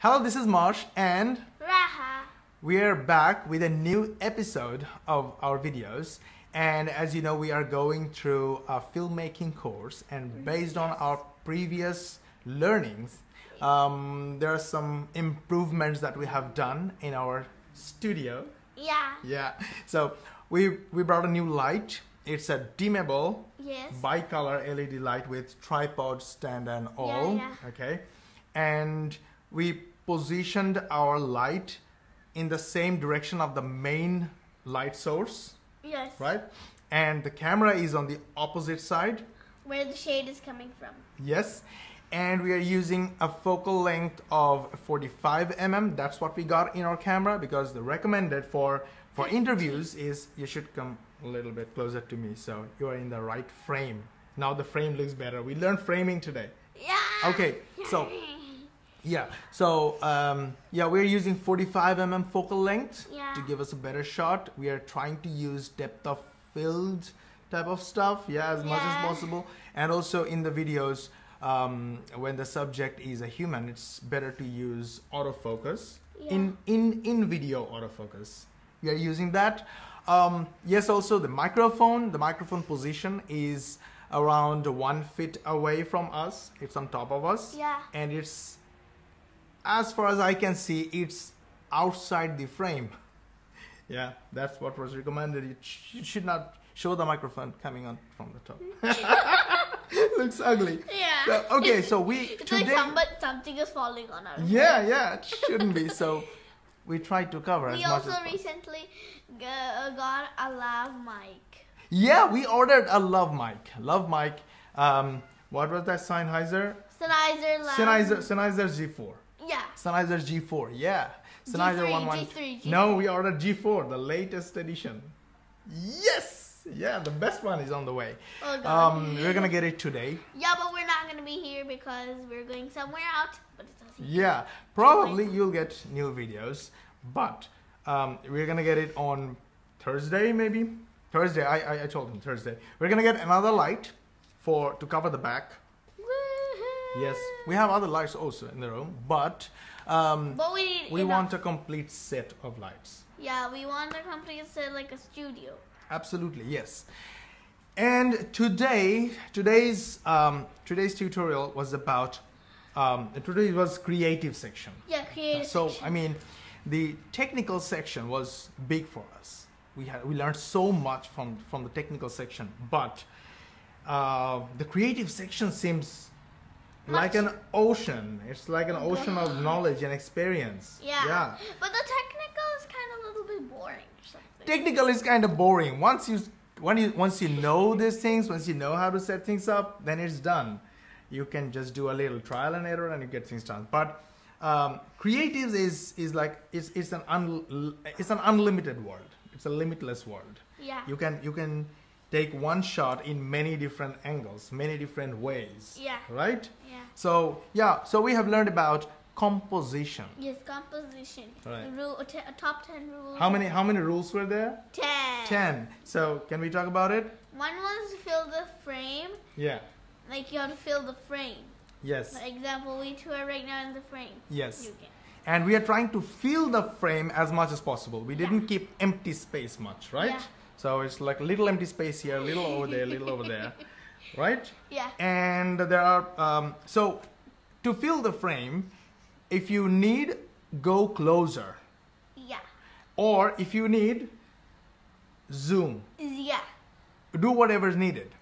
Hello, this is Marsh and Raha. we are back with a new episode of our videos. And as you know, we are going through a filmmaking course, and based on our previous learnings, there are some improvements that we have done in our studio. Yeah. So we brought a new light. It's a dimmable Yes. bicolor LED light with tripod stand and all. Yeah. Okay, and we positioned our light in the same direction of the main light source, Yes. right? And the camera is on the opposite side. Where the shade is coming from. Yes, and we are using a focal length of 45 mm. That's what we got in our camera, because the recommended for interviews is you should come a little bit closer to me so you are in the right frame. Now the frame looks better. We learned framing today. Yeah. Okay, so we're using 45 mm focal length Yeah. to give us a better shot. We are trying to use depth of field type of stuff, as much as Yeah. possible. And also in the videos, when the subject is a human, it's better to use autofocus. Yeah. In video autofocus, we are using that. Yes, also the microphone position is around 1 foot away from us. It's on top of us. Yeah. And it's, as far as I can see, it's outside the frame. Yeah, that's what was recommended. You should not show the microphone coming on from the top. Looks ugly. Yeah. So, okay, so we It's today. like something is falling on our head. Yeah, it shouldn't be. So we tried to cover as We much also as possible. recently got a lav mic. Yeah, we ordered a love mic. What was that? Sennheiser Sennheiser G4. Yeah. Sennheiser G4. Yeah. Sennheiser G3, 11. G3. No, we ordered G4, the latest edition. Yes. Yeah, the best one is on the way. Oh god. We're gonna get it today. Yeah, but we're not gonna be here because we're going somewhere out. But it's a secret. Yeah, probably you'll get new videos, but we're gonna get it on Thursday, maybe. Thursday. I told him Thursday. We're gonna get another light to cover the back. Woohoo. Yes, we have other lights also in the room, but we we want a complete set of lights. Yeah, we want a complete set like a studio. Absolutely, yes. And today's tutorial was about today was creative section. Yeah, creative So section. I mean, the technical section was big for us. We learned so much from the technical section, but the creative section seems like an ocean. It's like an ocean of knowledge and experience. Yeah. But the technical is kind of a little bit boring or something. Technical is kind of boring. Once you know these things, once you know how to set things up, then it's done. You can just do a little trial and error and you get things done. But creatives is like it's an unlimited world. It's a limitless world. Yeah. You can take one shot in many different angles, many different ways. Yeah. Right? Yeah. So we have learned about composition. Yes, composition. Right. Top 10 rules. How many rules were there? 10. 10. So can we talk about it? One was to fill the frame. Yeah. Like you have to fill the frame. Yes. For example, we two are right now in the frame. Yes. You can. And we are trying to fill the frame as much as possible. We didn't keep empty space much, right? Yeah. So it's like little empty space here, little over there, little over there, right? Yeah. And there are, so to fill the frame, if you need, go closer. Yeah. Or if you need, zoom. Yeah. Do whatever is needed.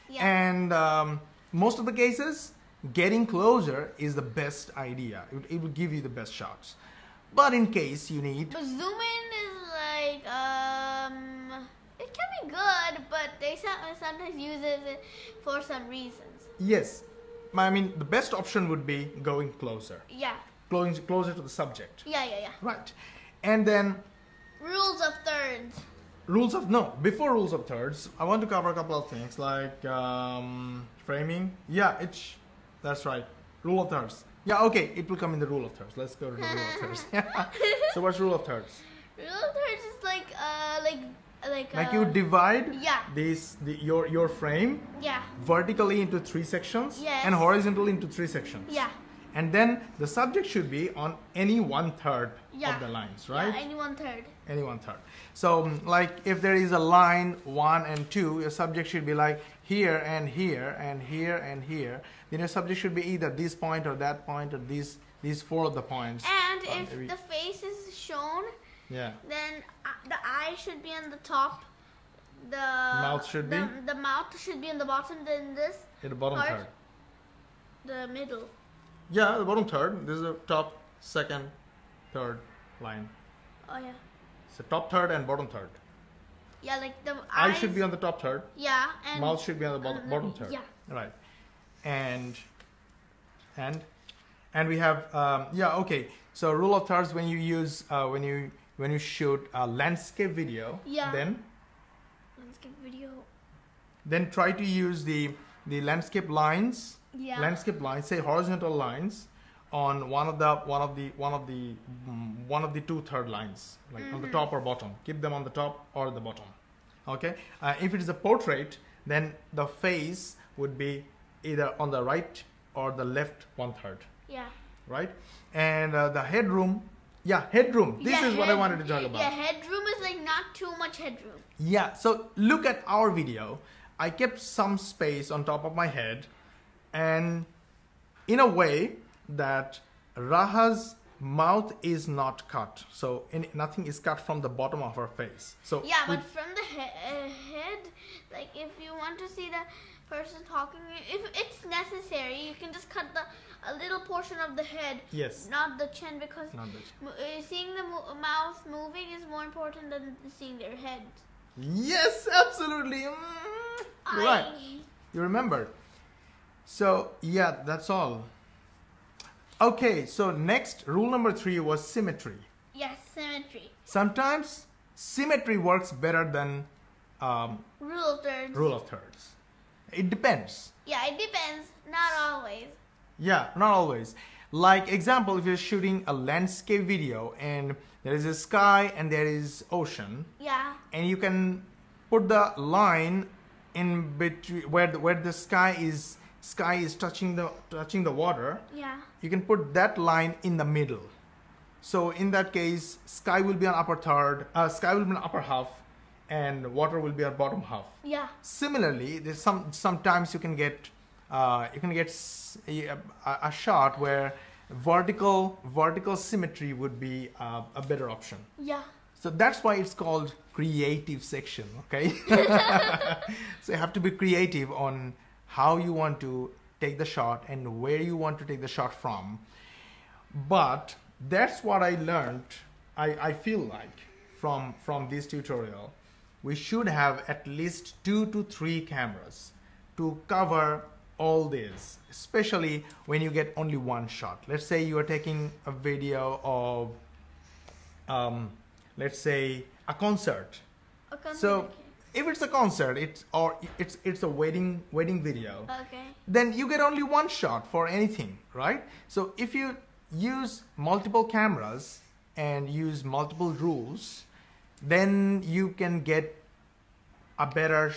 Yeah. And most of the cases, getting closer is the best idea. It will give you the best shots. But in case you need... But zoom in is like, it can be good, but they sometimes use it for some reasons. Yes. I mean, the best option would be going closer. Yeah. Going closer to the subject. Yeah. Right. And then... Rules of thirds. Before rules of thirds, I want to cover a couple of things like framing. Yeah, that's right. Rule of thirds. Yeah, okay, it will come in the rule of thirds. Let's go to the rule of thirds. So what's rule of thirds? Rule of thirds is like you divide yeah. your frame Yeah. vertically into 3 sections Yes. and horizontally into 3 sections. Yeah. And then the subject should be on any 1/3 Yeah. of the lines, right? Yeah, any 1/3. Any 1/3. So like if there is a line 1 and 2, your subject should be like here and here and here and here. Then your subject should be either this point or that point or these 4 of the points. And if the face is shown, yeah, then the eye should be on the top. The mouth should be? The mouth should be on the bottom. Then this in the bottom part, third. the middle. Yeah, the bottom third. This is the top, second, third line. Oh yeah. So top third and bottom third. Yeah, like the Eye eyes. should be on the top third. Yeah, and Mouth should be on the bottom third. Yeah. Right. And we have yeah, okay. So rule of thirds when you use when you shoot a landscape video, Yeah. then landscape video. then try to use the landscape lines. Yeah. Landscape lines, say horizontal lines, on one of the 2/3 lines, like on the top or bottom. Keep them on the top or the bottom. Okay. If it is a portrait, then the face would be either on the right or the left 1/3. Yeah. Right. And the headroom. Yeah, headroom. This is what I wanted to talk about. Yeah, headroom is like not too much headroom. Yeah, so look at our video. I kept some space on top of my head, and in a way that Raha's mouth is not cut. So nothing is cut from the bottom of her face. So Yeah, but from the head, like if you want to see the person talking, if it's necessary, you can just cut a little portion of the head. yes, Not the chin, because not that. seeing the mouth moving is more important than seeing their head. Yes, absolutely. You're right. You remembered. So yeah, that's all. Okay, so next rule number 3 was symmetry. Yes, symmetry. Sometimes symmetry works better than Rule of thirds. rule of thirds. It depends. Yeah, it depends. Not always. Yeah, not always. Like example, if you're shooting a landscape video and there is a sky and there is ocean, Yeah. and you can put the line in between where the sky is touching the water. Yeah. You can put that line in the middle. So in that case, sky will be on upper third, sky will be on upper half, and water will be on bottom half. Yeah. Similarly, there's sometimes you can get a shot where vertical symmetry would be a better option. Yeah. So that's why it's called creative section, okay? So you have to be creative on how you want to take the shot and where you want to take the shot from. But that's what I learned. I feel like from this tutorial, we should have at least 2 to 3 cameras to cover all this, especially when you get only one shot. Let's say you are taking a video of let's say a concert. So if it's a concert, it's a wedding video, Okay. then you get only one shot for anything, right? So if you use multiple cameras and use multiple rules, then you can get a better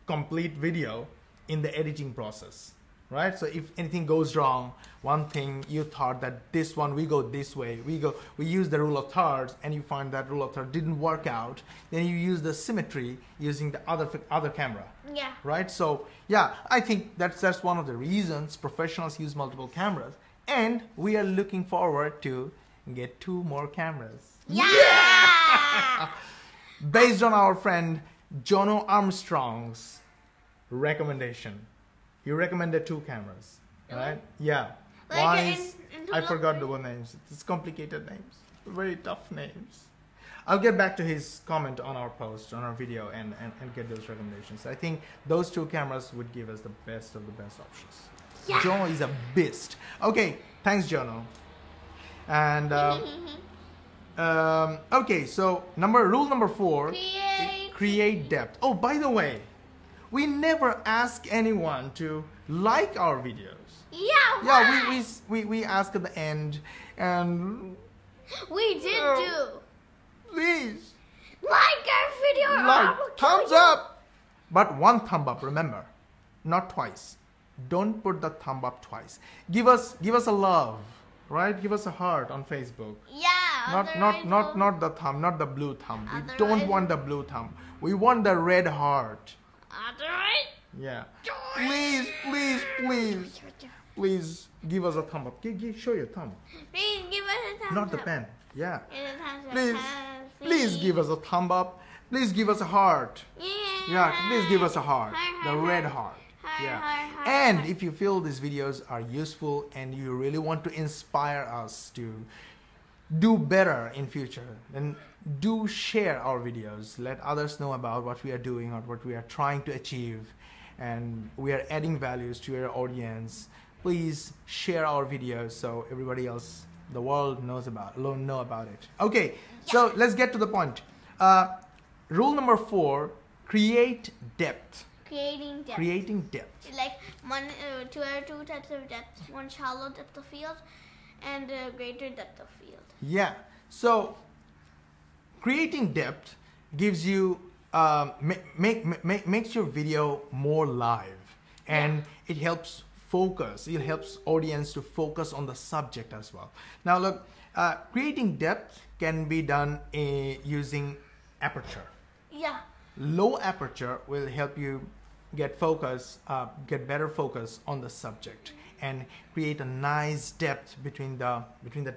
complete video in the editing process, right? So if anything goes wrong, one thing you thought that this one, we go this way, we use the rule of thirds, and you find that rule of thirds didn't work out, then you use the symmetry using the other camera. Yeah. Right? So yeah, I think that's one of the reasons professionals use multiple cameras, and we are looking forward to get 2 more cameras. Yeah. Based on our friend Jono Armstrong's recommendation. He recommended 2 cameras, right? Yeah. Like One in is, I total forgot 3? the one names. It's complicated names, very tough names. I'll get back to his comment on our post, on our video, and get those recommendations. I think those 2 cameras would give us the best of the best options. Yeah. Jono is a beast. Okay, thanks, Jono. And okay, so rule number 4, create depth. Oh, by the way, we never ask anyone to like our videos. Yeah. Yeah, we ask at the end, and We did do. please Like our video. or like, we'll kill thumbs you. up, but 1 thumb up. Remember, not twice. don't put the thumb up twice. Give us a love, right? Give us a heart on Facebook. Yeah. Not the thumb, not the blue thumb. We Otherwise- don't want the blue thumb. We want the red heart. Otherwise, Yeah. Please give us a thumb up. Show your thumb. please give us a thumbs Not the up. pen. Yeah. Give us a thumbs up. Please give us a thumb up. Please give us a heart. Yeah, please give us a heart. The red heart. Yeah. And if you feel these videos are useful and you really want to inspire us to do better in future, then do share our videos. Let others know about what we are doing or what we are trying to achieve, and we are adding values to your audience. Please share our videos so everybody else, the world know about it. Okay, so let's get to the point. Rule number 4, create depth. Creating depth. Creating depth. Like two types of depth. One shallow depth of field and a greater depth of field. Yeah. So creating depth gives you makes your video more live, and it helps focus. It helps audience to focus on the subject as well. Now look, creating depth can be done using aperture. Yeah. Low aperture will help you get better focus on the subject and create a nice depth between the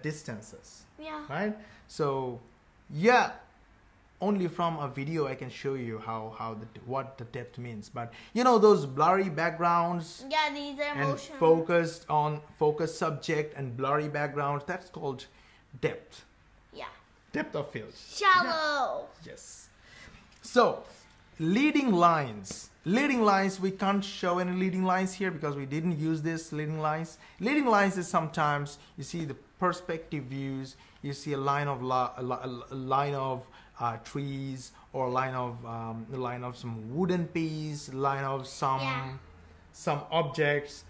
distances. Yeah. Right? So yeah, only from a video I can show you what the depth means. But you know those blurry backgrounds Yeah, these are and motion. focused subject and blurry backgrounds, that's called depth. Yeah. Depth of field. Shallow. Yes. So leading lines, we can't show any leading lines here because we didn't use this leading lines. Leading lines is sometimes you see the perspective views, you see a line of trees, or a line of some wooden piece, line of some objects,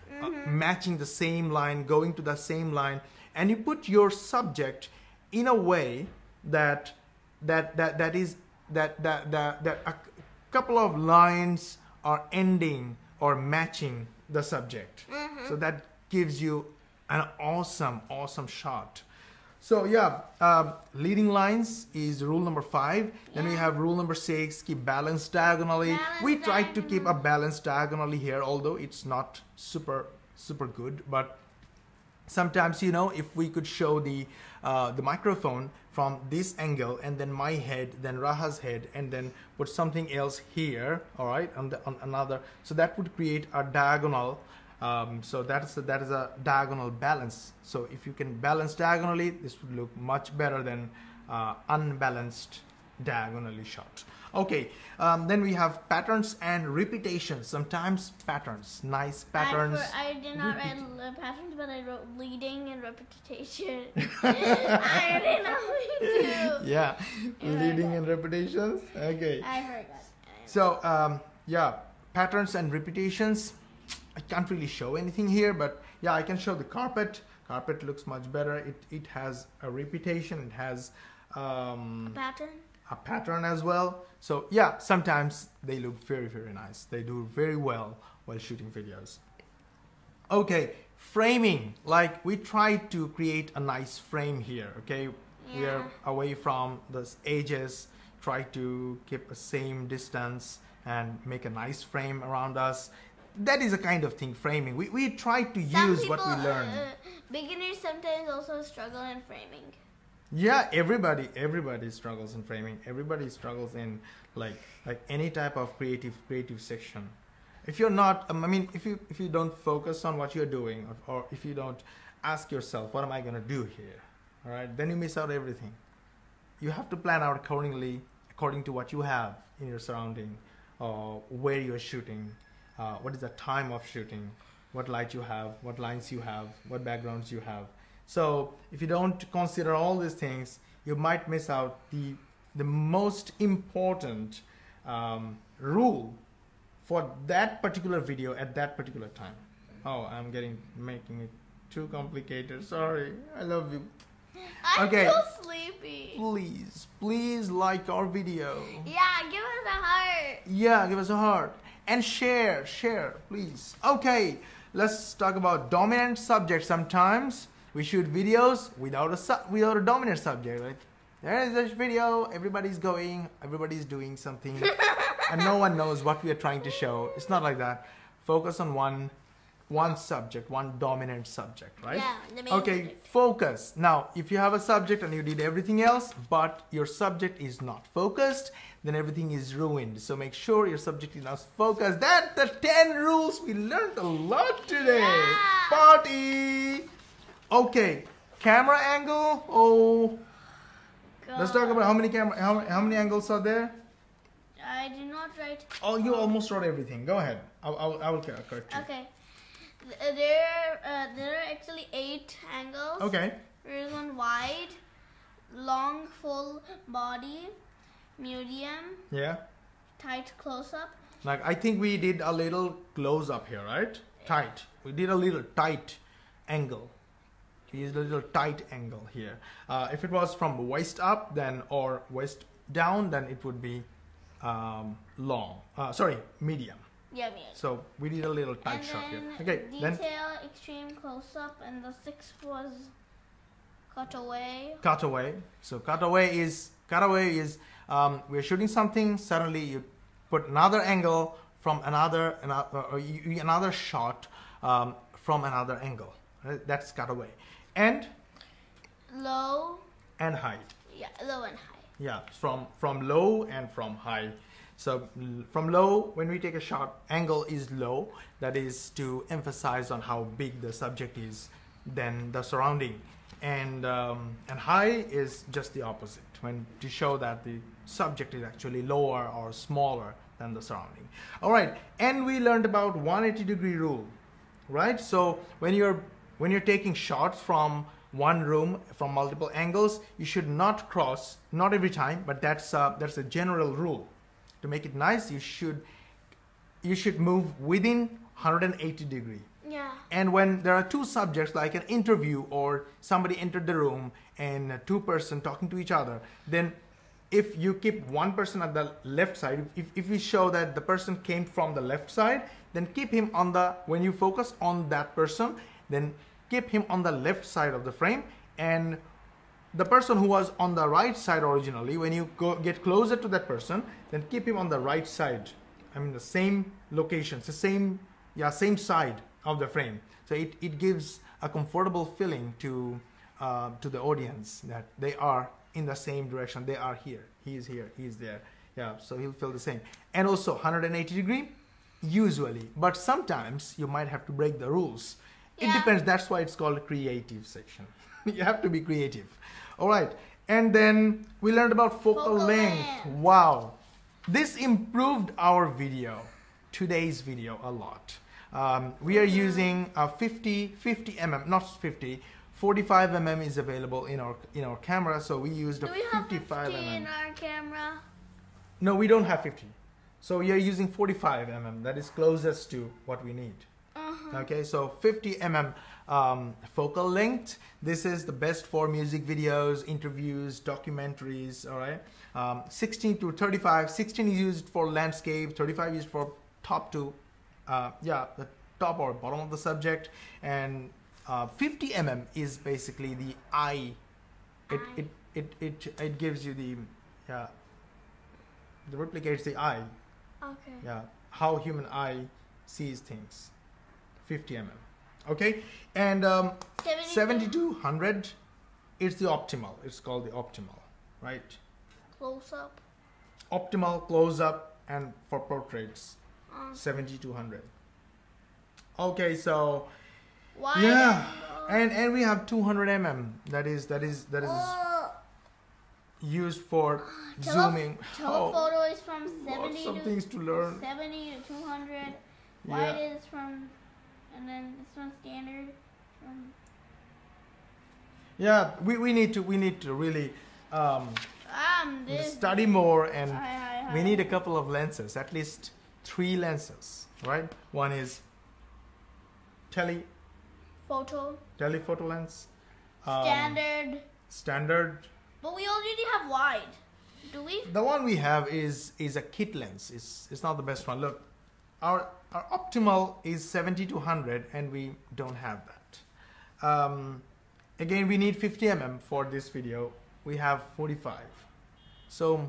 matching the same line, going to the same line, and you put your subject in a way that a couple of lines are ending or matching the subject. So that gives you an awesome shot. So yeah, leading lines is rule number 5. Then we have rule number 6, keep balance diagonally. We tried to keep a balance diagonally here, although it's not super good, but sometimes, you know, if we could show the microphone from this angle, and then my head, then Raha's head, and then put something else here, all right, on another, so that would create a diagonal. So that is a diagonal balance. So if you can balance diagonally, this would look much better than unbalanced diagonally shot. Okay, then we have patterns and repetitions. Sometimes patterns, nice patterns. I did not write patterns, but I wrote leading and repetition. I didn't know to. Yeah, leading and repetitions. Okay. I forgot. So yeah, patterns and repetitions. I can't really show anything here, but yeah, I can show the carpet. Carpet looks much better. It has a repetition. It has A pattern as well. So yeah, sometimes they look very nice. They do very well while shooting videos. Okay, framing. Like we try to create a nice frame here. Okay, we are away from the edges. Try to keep the same distance and make a nice frame around us. That is a kind of thing, framing. We try to use what we learn. Beginners sometimes also struggle in framing. Yeah, everybody struggles in framing. Everybody struggles in like any type of creative section. If you're not, I mean, if you don't focus on what you're doing, or if you don't ask yourself, what am I gonna do here? All right, then you miss out everything. You have to plan out according to what you have in your surrounding, where you're shooting. What is the time of shooting, what light you have, what lines you have, what backgrounds you have. So if you don't consider all these things, you might miss out the most important rule for that particular video at that particular time. Oh, I'm making it too complicated. Sorry, I love you. I'm Okay. so sleepy. Please like our video. Yeah, give us a heart. Yeah, give us a heart and share, please. Okay, let's talk about dominant subject. Sometimes we shoot videos without a dominant subject, right? There is this video, everybody's doing something, and no one knows what we are trying to show. It's not like that. Focus on one subject, one dominant subject, right? Yeah, the main okay, subject. Focus. Now, if you have a subject and you did everything else, but your subject is not focused, then everything is ruined. So make sure your subject is not focused. That's the 10 rules. We learned a lot today. Yeah. Party. Okay, camera angle. Oh, let's talk about how many angles are there. I did not write. Oh, you almost wrote everything. Go ahead. I will correct you. Okay. There are actually 8 angles. Okay. There is one wide, long, full body, medium, Yeah. tight close-up. Like I think we did a little close up here, right? Tight. We did a little tight angle. We used a little tight angle here. If it was from waist up, then or waist down, then it would be long. Medium. Yeah, yeah. So we did a little tight And shot here. then Okay. Then detail, extreme close-up, and the 6th was cutaway. cutaway. So cutaway is we're shooting something. Suddenly you put another angle from another shot from another angle. Right? That's cutaway. And Low. high. Yeah, low and high. Yeah, from low and from high. So from low, when we take a shot, angle is low. That is to emphasize on how big the subject is than the surrounding. And high is just the opposite, when to show that the subject is actually lower or smaller than the surrounding. All right, and we learned about 180-degree rule, right? So when you're taking shots from one room from multiple angles, you should not cross, not every time, but that's a general rule. To make it nice, you should move within 180 degree. Yeah. And when there are two subjects, like an interview or somebody entered the room and two persons talking to each other, then if you keep one person at the left side, if you show that the person came from the left side, then keep him on when you focus on that person, then keep him on the left side of the frame, and the person who was on the right side originally, when you get closer to that person, then keep him on the right side. I mean the same locations, the same side of the frame. So it gives a comfortable feeling to the audience that they are in the same direction. They are here. He is here. He is there. Yeah. So he'll feel the same. And also 180 degree, usually, but sometimes you might have to break the rules. It Yeah. depends. That's why it's called a creative section. You have to be creative. All right. And then we learned about focal length. Wow. This improved our video, today's video, a lot. We are using a 50 mm, not 50, 45 mm is available in our camera, so we used a Do we have 55 50 mm. in our camera? No, we don't have 50. So we are using 45 mm. That is closest to what we need. Okay, so 50 mm focal length. This is the best for music videos, interviews, documentaries. All right, 16 to 35. 16 is used for landscape. 35 is used for top to, the top or bottom of the subject, and 50 mm is basically the eye. It gives you the it replicates the eye. Okay. Yeah, how human eye sees things. 50 mm. Okay, and 7200 is the optimal. It's called the optimal, right? Close up. Optimal close up, and for portraits 7200. Okay, so Why? yeah, and we have 200 mm. That is used for zooming. Telephoto is from 70 lots of to things to learn. 70 to 200. Yeah. Wide is from, and then this one's standard from. Yeah, we need to really This. study more, and Hi. we need a couple of lenses, at least 3 lenses, right? One is telephoto lens, standard. But we already have wide. Do we? The one we have is a kit lens. It's not the best one. Look, our optimal is 70 to 100, and we don't have that. Again, we need 50 mm for this video. We have 45. So,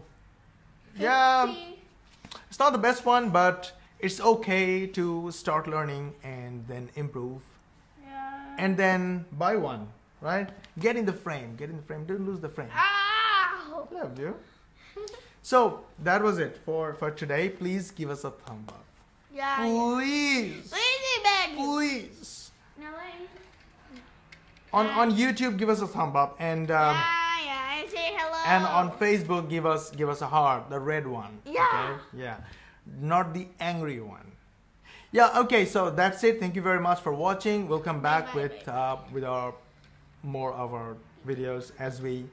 yeah, 50. it's not the best one, but it's okay to start learning and then improve. Yeah. And then buy one, right? Get in the frame. Get in the frame. Don't lose the frame. Ow! Love you. So that was it for today. Please give us a thumb up. Yeah. Please. Please, beg. Please. No way. On YouTube, give us a thumb up, and Yeah, say hello. and on Facebook, give us a heart, the red one. Yeah. Okay? Yeah. Not the angry one. Yeah. Okay. So that's it. Thank you very much for watching. We'll come back with our more of our videos as we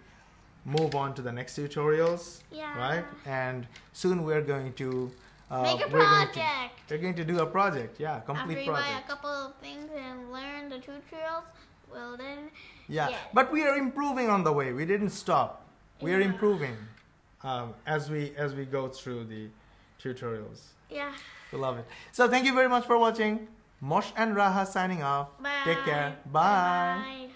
move on to the next tutorials. Yeah. Right. And soon we're going to make a we're going to- project. We're going to do a project. Yeah. Complete After you buy a project. couple of things and learn the tutorials, well then. Yeah. Yeah. But we are improving on the way. We didn't stop. We are Yeah. improving as we go through the tutorials. Yeah. We love it. So thank you very much for watching. Mosh and Raha signing off. Bye. Take care. Bye. Bye.